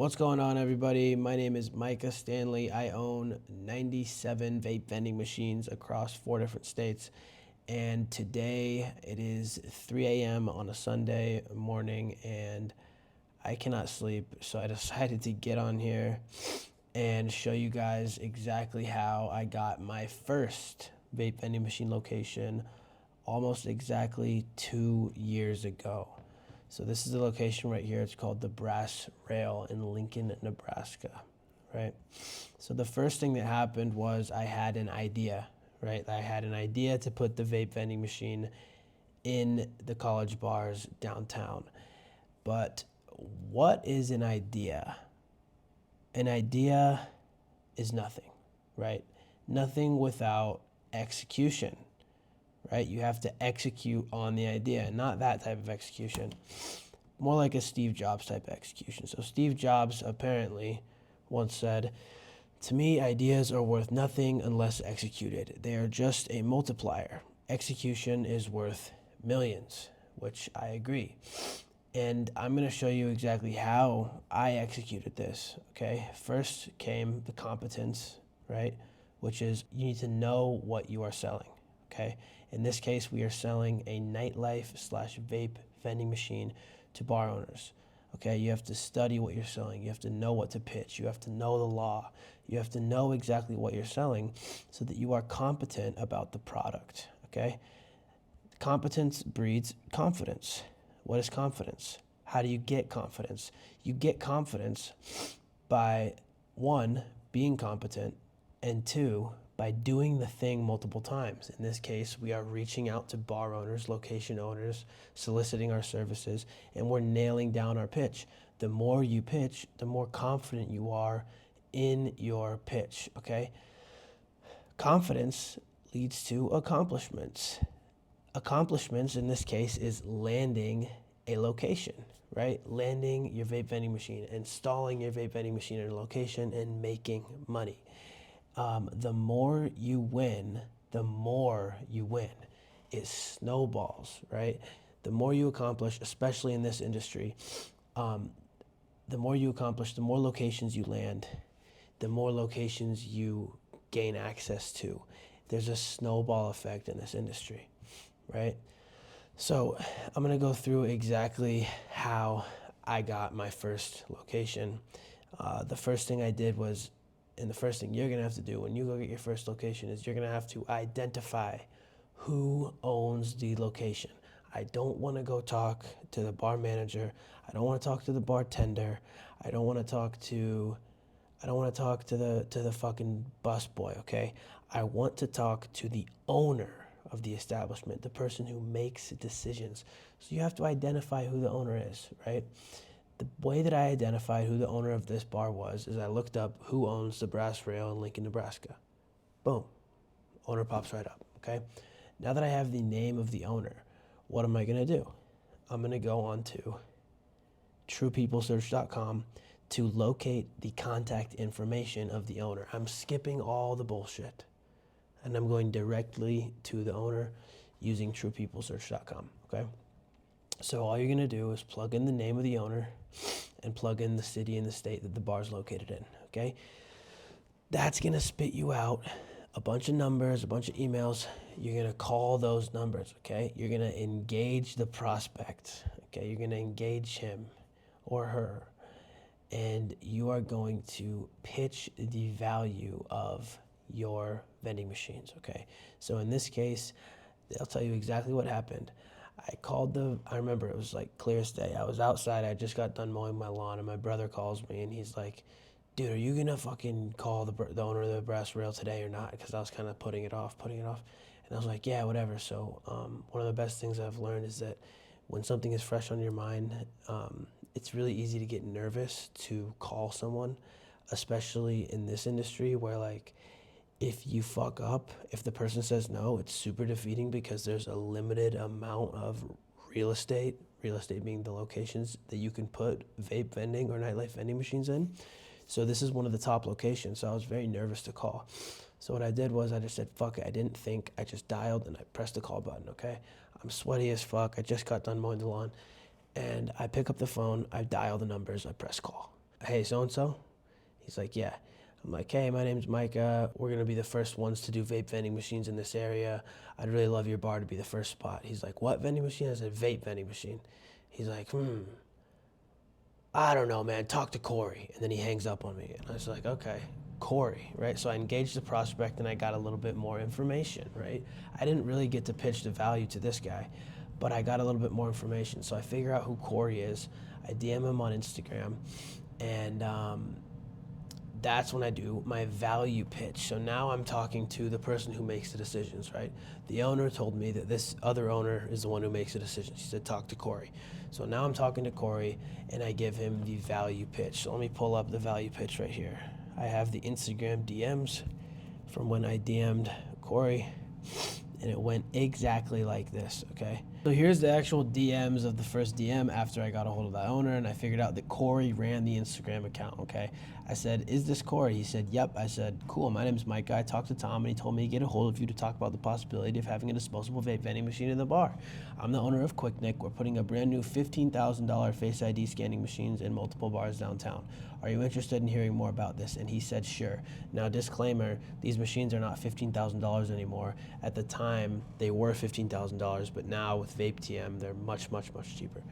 What's going on, everybody? My name is Micah Stanley. I own 97 vape vending machines across 4 different states. And today it is 3 a.m. on a Sunday morning, and I cannot sleep. So I decided to get on here and show you guys exactly how I got my first vape vending machine location almost exactly 2 years ago. So this is the location right here. It's called the Brass Rail in Lincoln, Nebraska, right? So the first thing that happened was I had an idea, right? I had an idea to put the vape vending machine in the college bars downtown. But what is an idea? An idea is nothing, right? Nothing without execution, right? You have to execute on the idea, not that type of execution, more like a Steve Jobs type of execution. So Steve Jobs apparently once said, "To me, ideas are worth nothing unless executed. They are just a multiplier. Execution is worth millions," which I agree. And I'm going to show you exactly how I executed this, okay? First came the competence, right? Which is you need to know what you are selling, okay? In this case, we are selling a nightlife slash vape vending machine to bar owners, okay? You have to study what you're selling. You have to know what to pitch. You have to know the law. You have to know exactly what you're selling so that you are competent about the product, okay? Competence breeds confidence. What is confidence? How do you get confidence? You get confidence by, one, being competent, and two, by doing the thing multiple times. In this case, we are reaching out to bar owners, location owners, soliciting our services, and we're nailing down our pitch. The more you pitch, the more confident you are in your pitch, okay? Confidence leads to accomplishments. Accomplishments in this case is landing a location, right? Landing your vape vending machine, installing your vape vending machine in a location, and making money. The more you win, the more you win. It snowballs, right? The more you accomplish, especially in this industry, the more you accomplish, the more locations you land, the more locations you gain access to. There's a snowball effect in this industry, right? So I'm going to go through exactly how I got my first location. The first thing I did was, and the first thing you're going to have to do when you go get your first location is you're going to have to identify who owns the location. I don't want to go talk to the bar manager. I don't want to talk to the bartender. I don't want to talk to the fucking busboy, okay? I want to talk to the owner of the establishment, the person who makes decisions. So you have to identify who the owner is, right? The way that I identified who the owner of this bar was is I looked up who owns the Brass Rail in Lincoln, Nebraska. Boom. Owner pops right up, okay? Now that I have the name of the owner, what am I going to do? I'm going to go on to truepeoplesearch.com to locate the contact information of the owner. I'm skipping all the bullshit, and I'm going directly to the owner using truepeoplesearch.com, okay? So all you're going to do is plug in the name of the owner and plug in the city and the state that the bar is located in, okay? That's going to spit you out a bunch of numbers, a bunch of emails. You're going to call those numbers, okay? You're going to engage the prospect, okay? You're going to engage him or her, and you are going to pitch the value of your vending machines, okay? So in this case, I'll tell you exactly what happened. I remember it was like clear as day. I was outside, I just got done mowing my lawn, and my brother calls me, and he's like, "Dude, are you gonna fucking call the owner of the Brass Rail today or not?" Because I was kind of putting it off. And I was like, "Yeah, whatever." So one of the best things I've learned is that when something is fresh on your mind, it's really easy to get nervous to call someone, especially in this industry where, like, if you fuck up, if the person says no, it's super defeating because there's a limited amount of real estate being the locations that you can put vape vending or nightlife vending machines in. So this is one of the top locations, so I was very nervous to call. So what I did was I just said, fuck it, I didn't think, I just dialed and I pressed the call button, okay? I'm sweaty as fuck, I just got done mowing the lawn. And I pick up the phone, I dial the numbers, I press call. hey, so-and-so? He's like, yeah. I'm like, hey, my name's Micah. We're going to be the first ones to do vape vending machines in this area. I'd really love your bar to be the first spot. He's like, what vending machine? I said, vape vending machine. He's like, I don't know, man. Talk to Corey. And then he hangs up on me. And I was like, okay, Corey, right? So I engaged the prospect and I got a little bit more information, right? I didn't really get to pitch the value to this guy, but I got a little bit more information. So I figure out who Corey is. I DM him on Instagram, and that's when I do my value pitch. So now I'm talking to the person who makes the decisions, right? The owner told me that this other owner is the one who makes the decisions. She said, talk to Corey. So now I'm talking to Corey and I give him the value pitch. So let me pull up the value pitch right here. I have the Instagram DMs from when I DM'd Corey, and it went exactly like this, okay? So here's the actual DMs of the first DM after I got a hold of that owner, and I figured out that Corey ran the Instagram account, okay? I said, is this Corey? He said, yep. I said, cool, my name's Micah. I talked to Tom, and he told me to get a hold of you to talk about the possibility of having a disposable vape vending machine in the bar. I'm the owner of QuickNick. We're putting a brand new $15,000 Face ID scanning machines in multiple bars downtown. Are you interested in hearing more about this? And he said, sure. Now, disclaimer, these machines are not $15,000 anymore. At the time, they were $15,000, but now with Vape TM, they're much, much, much cheaper.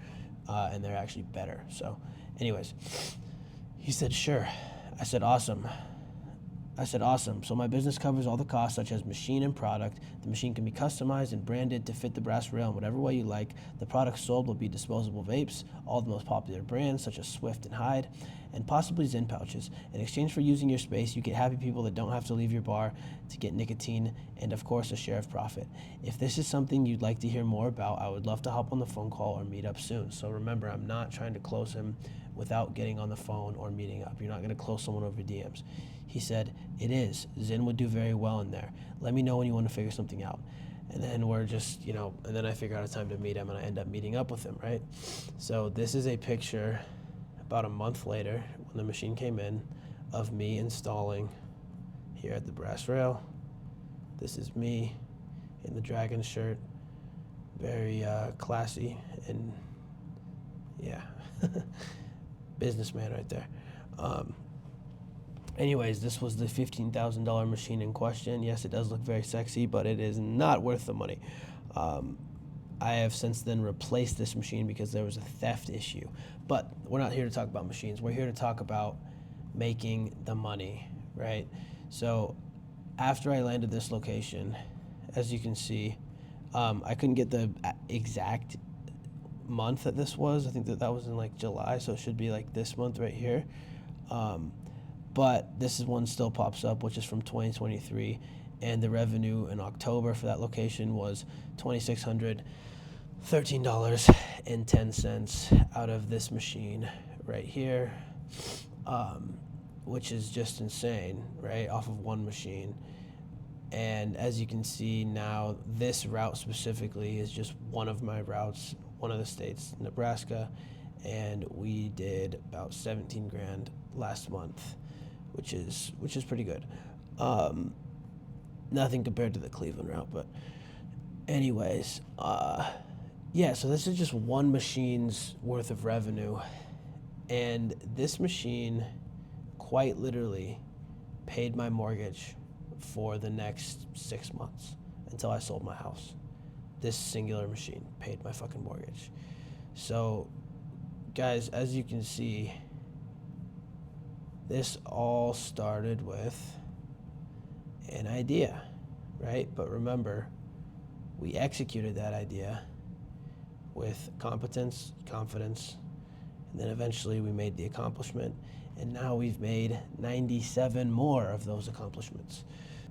And they're actually better. So anyways, he said, sure. I said, awesome. So my business covers all the costs, such as machine and product. The machine can be customized and branded to fit the brass rail in whatever way you like. The products sold will be disposable vapes, all the most popular brands, such as Swift and Hyde, and possibly Zen pouches. In exchange for using your space, you get happy people that don't have to leave your bar to get nicotine and, of course, a share of profit. If this is something you'd like to hear more about, I would love to hop on the phone call or meet up soon. So remember, I'm not trying to close him without getting on the phone or meeting up. You're not going to close someone over DMs. He said, it is. Zen would do very well in there. Let me know when you want to figure something out. And then we're just, and then I figure out a time to meet him, and I end up meeting up with him, right? So this is a picture about a month later when the machine came in of me installing here at the brass rail. This is me in the dragon shirt. Very classy and, yeah, businessman right there. Anyways, this was the $15,000 machine in question. Yes, it does look very sexy, but it is not worth the money. I have since then replaced this machine because there was a theft issue. But we're not here to talk about machines. We're here to talk about making the money, right? So after I landed this location, as you can see, I couldn't get the exact month that this was. I think that was in like July, so it should be like this month right here. But this is one still pops up, which is from 2023, and the revenue in October for that location was $2,613.10 out of this machine right here, which is just insane, right, off of one machine. And as you can see now, this route specifically is just one of my routes, one of the states, Nebraska, and we did about 17 grand last month, which is pretty good. Nothing compared to the Cleveland route, but anyways, yeah, so this is just one machine's worth of revenue, and this machine quite literally paid my mortgage for the next 6 months until I sold my house. This singular machine paid my fucking mortgage. So guys, as you can see, this all started with an idea, right? But remember, we executed that idea with competence, confidence, and then eventually we made the accomplishment, and now we've made 97 more of those accomplishments.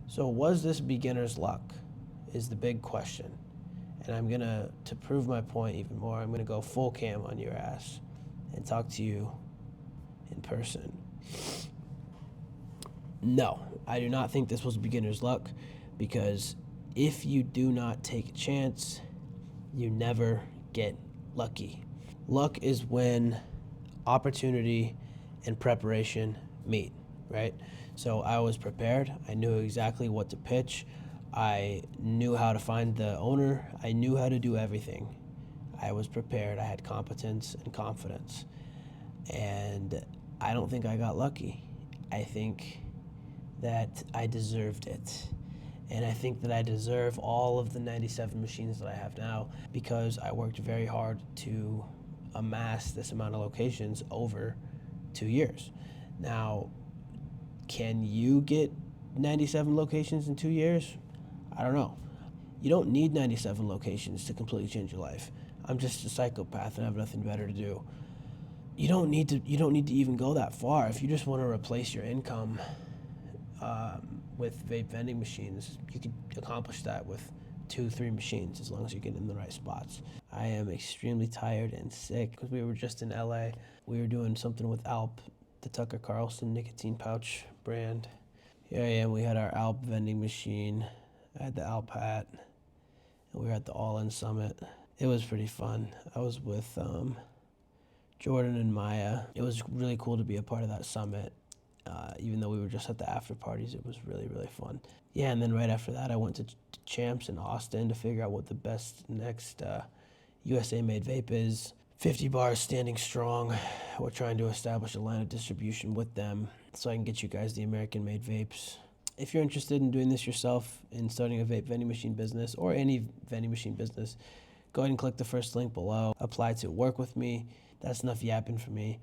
So was this beginner's luck is the big question. And I'm gonna, to prove my point even more, I'm gonna go full cam on your ass and talk to you in person. No, I do not think this was beginner's luck, because if you do not take a chance, you never get lucky. Luck is when opportunity and preparation meet, right? So I was prepared. I knew exactly what to pitch. I knew how to find the owner. I knew how to do everything. I was prepared. I had competence and confidence. And I don't think I got lucky. I think that I deserved it. And I think that I deserve all of the 97 machines that I have now because I worked very hard to amass this amount of locations over 2 years. Now, can you get 97 locations in 2 years? I don't know. You don't need 97 locations to completely change your life. I'm just a psychopath and I have nothing better to do. You don't need to even go that far. If you just want to replace your income with vape vending machines, you can accomplish that with 2, 3 machines as long as you get in the right spots. I am extremely tired and sick because we were just in LA. We were doing something with Alp, the Tucker Carlson nicotine pouch brand. Here I am. We had our Alp vending machine. I had the Alp hat, and we were at the All In Summit. It was pretty fun. I was with Jordan and Maya. It was really cool to be a part of that summit. Even though we were just at the after parties, it was really, really fun. Yeah, and then right after that, I went to Champs in Austin to figure out what the best next USA-made vape is. 50 bars standing strong. We're trying to establish a line of distribution with them so I can get you guys the American-made vapes. If you're interested in doing this yourself, in starting a vape vending machine business or any vending machine business, go ahead and click the first link below. Apply to work with me. That's enough yapping for me.